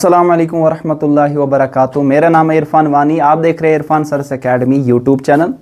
अस्सलाम वालेकुम वरहमतुल्लाहि वबरकातुहू। मेरा नाम है इरफान वानी। आप देख रहे हैं Irfan sir's academy YouTube channel.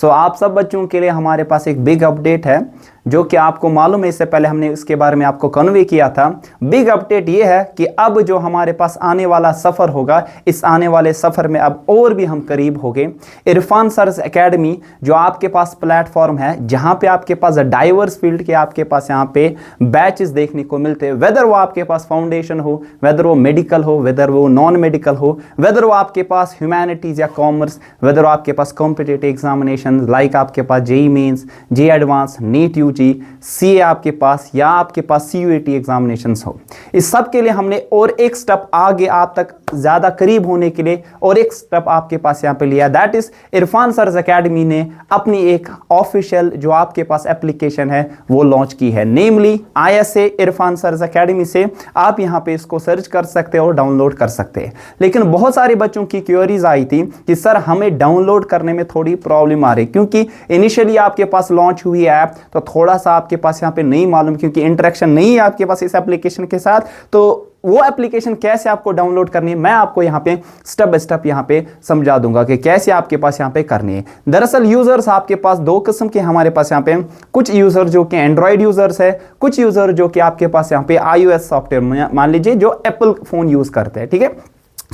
आप सब बच्चों के लिए हमारे पास एक बिग अपडेट है जो कि आपको मालूम है, इससे पहले हमने इसके बारे में आपको कन्वे किया था। बिग अपडेट ये है कि अब जो हमारे पास आने वाला सफ़र होगा, इस आने वाले सफ़र में अब और भी हम करीब हो गए। इरफान सर्स एकेडमी जो आपके पास प्लेटफॉर्म है जहाँ पे आपके पास डाइवर्स फील्ड के आपके पास यहाँ पे बैचेस देखने को मिलते हैं, वेदर वो आपके पास फाउंडेशन हो, वेदर वो मेडिकल हो, वेदर वो नॉन मेडिकल हो, वेदर वो आपके पास ह्यूमैनिटीज़ या कॉमर्स, वेदर वो आपके पास कॉम्पिटिटिव एग्जामिनेशन लाइक आपके पास JEE Mains, JEE Advance, NEET UG, CA आपके पास या आपके पास सीयूईटी एग्जामिनेशंस हो, इस सब के लिए हमने और एक स्टेप आगे आप तक ज़्यादा करीब होने के लिए और एक स्टेप आपके पास यहाँ पे लिया। That is Irfan sir's academy ने अपनी एक ऑफिशियल जो आपके पास एप्लीकेशन है वो लॉन्च की है, नेमली ISA इरफान सर्स एकेडमी से आप यहाँ पे इसको सर्च कर सकते हैं और डाउनलोड कर सकते हैं। लेकिन बहुत सारे बच्चों की क्वेरीज आई थी कि सर हमें डाउनलोड करने में थोड़ी प्रॉब्लम आ रही, क्योंकि इनिशियली आपके पास लॉन्च हुई ऐप तो थोड़ा सा आपके पास यहाँ पे नहीं मालूम, क्योंकि इंटरेक्शन नहीं है आपके पास इस एप्लीकेशन के साथ, तो वो एप्लीकेशन कैसे आपको डाउनलोड करनी है मैं आपको यहाँ पे स्टेप बाय स्टेप यहाँ पे समझा दूंगा कि कैसे आपके पास यहाँ पे करनी है। दरअसल यूजर्स आपके पास दो किस्म के हमारे पास यहाँ पे, कुछ यूजर जो कि एंड्रॉयड यूजर्स है, कुछ यूजर जो कि आपके पास यहाँ पे iOS सॉफ्टवेयर मान लीजिए जो एप्पल फोन यूज करते हैं, ठीक है।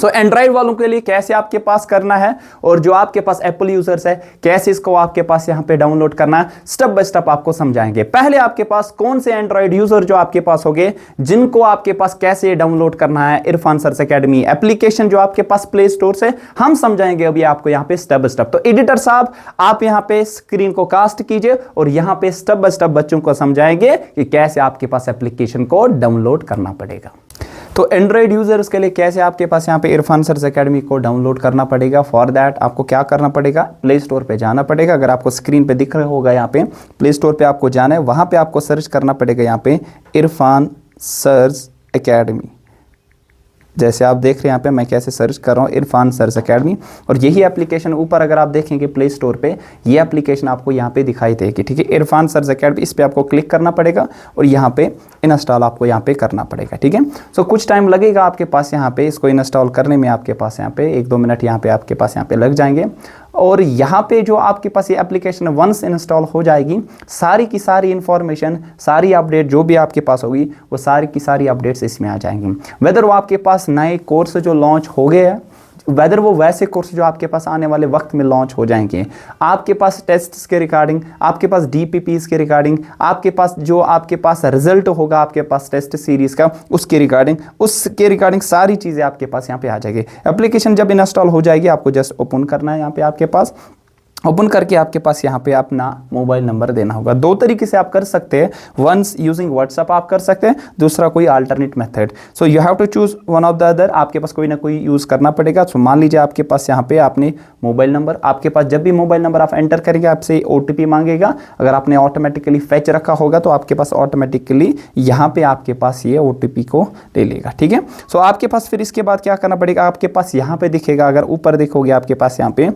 एंड्रॉइड वालों के लिए कैसे आपके पास करना है और जो आपके पास एप्पल यूजर्स है कैसे इसको आपके पास यहाँ पे डाउनलोड करना है, स्टेप बाय स्टेप आपको समझाएंगे। पहले आपके पास कौन से एंड्रॉइड यूजर जो आपके पास होंगे जिनको आपके पास कैसे डाउनलोड करना है इरफान सर्स एकेडमी एप्लीकेशन जो आपके पास प्ले स्टोर से, हम समझाएंगे अभी आपको यहाँ पे स्टेप बाय स्टेप। तो एडिटर साहब आप यहाँ पे स्क्रीन को कास्ट कीजिए और यहाँ पे स्टेप बाय स्टेप बच्चों को समझाएंगे कि कैसे आपके पास एप्लीकेशन को डाउनलोड करना पड़ेगा। तो एंड्रॉइड यूजर्स के लिए कैसे आपके पास यहाँ पे इरफान सर्स एकेडमी को डाउनलोड करना पड़ेगा, फॉर दैट आपको क्या करना पड़ेगा, प्ले स्टोर पे जाना पड़ेगा। अगर आपको स्क्रीन पे दिख रहा होगा यहाँ पे प्ले स्टोर पे आपको जाना है, वहाँ पे आपको सर्च करना पड़ेगा यहाँ पे इरफान सर्स एकेडमी। जैसे आप देख रहे हैं यहाँ पे मैं कैसे सर्च कर रहा हूँ इरफान सर्स एकेडमी, और यही एप्लीकेशन ऊपर अगर आप देखेंगे प्ले स्टोर पे ये एप्लीकेशन आपको यहाँ पे दिखाई देगी, ठीक है। इरफान सर्स एकेडमी, इस पे आपको क्लिक करना पड़ेगा और यहाँ पे इंस्टॉल आपको यहाँ पे करना पड़ेगा, ठीक है। कुछ टाइम लगेगा आपके पास यहाँ पे इसको इंस्टॉल करने में, आपके पास यहाँ पे 1-2 मिनट यहाँ पे आपके पास यहाँ पे लग जाएंगे। और यहाँ पे जो आपके पास ये एप्लीकेशन वंस इंस्टॉल हो जाएगी, सारी की सारी इंफॉर्मेशन, सारी अपडेट जो भी आपके पास होगी वो सारी की सारी अपडेट्स इसमें आ जाएंगी। वेदर वो आपके पास नए कोर्स जो लॉन्च हो गए हैं, वेदर वो वैसे कोर्स जो आपके पास आने वाले वक्त में लॉन्च हो जाएंगे, आपके पास टेस्ट्स के रिगार्डिंग, आपके पास DPPs के रिगार्डिंग, आपके पास जो आपके पास रिजल्ट होगा आपके पास टेस्ट सीरीज का उसके रिगार्डिंग सारी चीज़ें आपके पास यहाँ पे आ जाएगी। एप्लीकेशन जब इंस्टॉल हो जाएगी आपको जस्ट ओपन करना है, यहाँ पे आपके पास ओपन करके आपके पास यहाँ पे अपना मोबाइल नंबर देना होगा। 2 तरीके से आप कर सकते हैं, वंस यूजिंग व्हाट्सअप आप कर सकते हैं, दूसरा कोई alternate method. You have to choose one of the other, आपके पास कोई ना कोई यूज़ करना पड़ेगा। मान लीजिए आपके पास यहाँ पे आपने मोबाइल नंबर, आपके पास जब भी मोबाइल नंबर आप एंटर करेंगे आपसे OTP मांगेगा। अगर आपने ऑटोमेटिकली फेच रखा होगा तो आपके पास ऑटोमेटिकली यहाँ पे आपके पास ये OTP को ले लेगा, ठीक है। आपके पास फिर इसके बाद क्या करना पड़ेगा, आपके पास यहाँ पे दिखेगा, अगर ऊपर देखोगे आपके पास यहाँ पे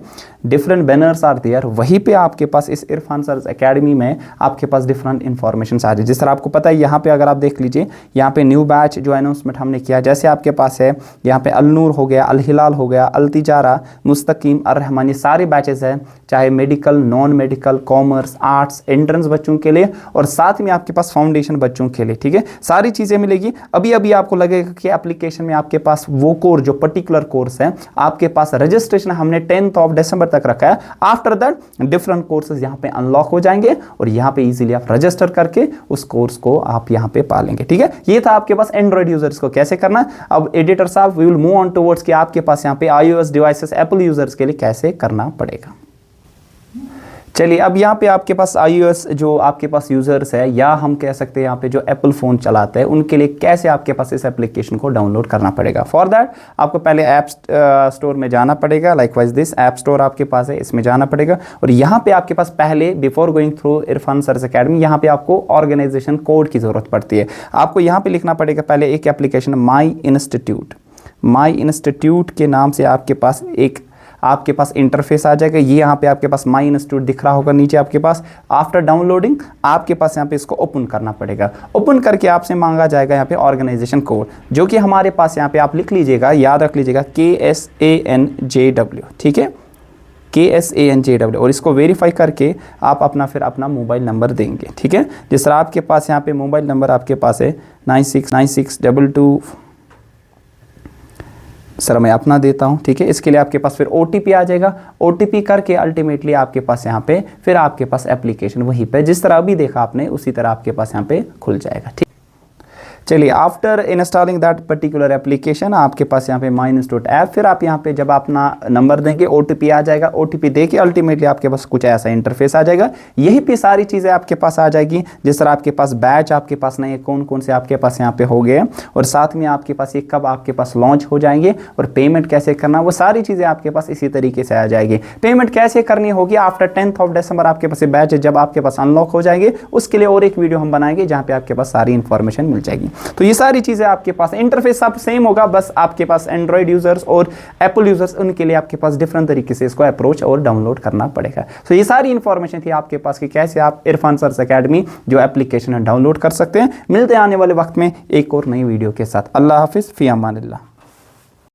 डिफरेंट बैनर्स आर देयर, वहीं पे आपके पास इस इरफान सर्स एकेडमी में आपके पास डिफरेंट इंफॉर्मेशन आ रही है। जिस तरह आपको पता है यहाँ पे अगर आप देख लीजिए यहाँ पे न्यू बैच जो अनाउंसमेंट हमने किया, जैसे आपके पास है यहाँ पे अल नूर हो गया, अल हिलाल हो गया, अल तिजारा, मुस्तकीम, अर रहमान, ये सारे बैचेस हैं, चाहे medical, non medical, commerce, arts, entrance बच्चों के लिए और साथ में आपके पास फाउंडेशन बच्चों के लिए, ठीक है। सारी चीज़ें मिलेगी। अभी आपको लगेगा कि एप्लीकेशन में आपके पास वो कोर्स जो पर्टिकुलर कोर्स है आपके पास रजिस्ट्रेशन हमने 10 दिसंबर तक रखा है। आफ्टर दैट डिफरेंट कोर्सेज यहाँ पे अनलॉक हो जाएंगे और यहाँ पे इजीली आप रजिस्टर करके उस कोर्स को आप यहाँ पे पालेंगे, ठीक है। ये था आपके पास एंड्रॉइड यूजर्स को कैसे करना। अब एडिटर साहब we will move on towards कि आपके पास यहाँ पे iOS डिवाइसेस एप्पल यूजर्स के लिए कैसे करना पड़ेगा। चलिए अब यहाँ पे आपके पास iOS जो आपके पास यूज़र्स है या हम कह सकते हैं यहाँ पे जो एप्पल फ़ोन चलाते हैं उनके लिए कैसे आपके पास इस एप्लीकेशन को डाउनलोड करना पड़ेगा। फॉर दैट आपको पहले ऐप स्टोर में जाना पड़ेगा। लाइकवाइज दिस ऐप स्टोर आपके पास है, इसमें जाना पड़ेगा और यहाँ पे आपके पास पहले before going through Irfan sir's academy यहाँ पे आपको ऑर्गेनाइजेशन कोड की ज़रूरत पड़ती है। आपको यहाँ पर लिखना पड़ेगा पहले एक एप्लीकेशन माई इंस्टीट्यूट के नाम से आपके पास एक आपके पास इंटरफेस आ जाएगा। ये यहाँ पे आपके पास माई इंस्टीट्यूट दिख रहा होगा नीचे आपके पास। आफ्टर डाउनलोडिंग आपके पास यहाँ पे इसको ओपन करना पड़ेगा। ओपन करके आपसे मांगा जाएगा यहाँ पे ऑर्गेनाइजेशन कोड, जो कि हमारे पास यहाँ पे आप लिख लीजिएगा, याद रख लीजिएगा, KSANJW, ठीक है, KSANJW। और इसको वेरीफाई करके आप फिर अपना मोबाइल नंबर देंगे, ठीक है। जिस तरह आपके पास यहाँ पे मोबाइल नंबर आपके पास है 969622, सर मैं अपना देता हूँ, ठीक है। इसके लिए आपके पास फिर OTP आ जाएगा। OTP करके अल्टीमेटली आपके पास यहाँ पे फिर आपके पास एप्लीकेशन वहीं पे जिस तरह अभी देखा आपने उसी तरह आपके पास यहाँ पे खुल जाएगा, ठीक। चलिए, after installing that particular application आपके पास यहाँ पे माई इंस्टीट्यूट ऐप, फिर आप यहाँ पे जब अपना नंबर देंगे OTP आ जाएगा। OTP देके अल्टीमेटली आपके पास कुछ ऐसा इंटरफेस आ जाएगा। यही पे सारी चीज़ें आपके पास आ जाएगी, जिस तरह आपके पास बैच आपके पास नहीं है, कौन कौन से आपके पास यहाँ पे हो गए, और साथ में आपके पास ये कब आपके पास लॉन्च हो जाएंगे और पेमेंट कैसे करना, वो सारी चीज़ें आपके पास इसी तरीके से आ जाएगी। पेमेंट कैसे करनी होगी आफ्टर 10th दिसंबर आपके पास बैच जब आपके पास अनलॉक हो जाएंगे, उसके लिए और एक वीडियो हम बनाएंगे जहाँ पे आपके पास सारी इंफॉर्मेशन मिल जाएगी। तो ये सारी चीजें आपके पास, इंटरफेस सब सेम होगा, बस आपके पास एंड्रॉइड यूजर्स और एप्पल यूजर्स उनके लिए आपके पास डिफरेंट तरीके से इसको अप्रोच और डाउनलोड करना पड़ेगा। तो ये सारी इंफॉर्मेशन थी आपके पास कि कैसे आप इरफान सर्स एकेडमी जो एप्लीकेशन है डाउनलोड कर सकते हैं। मिलते हैं आने वाले वक्त में एक और नई वीडियो के साथ। अल्लाह हाफिज, फी अमानिल्लाह।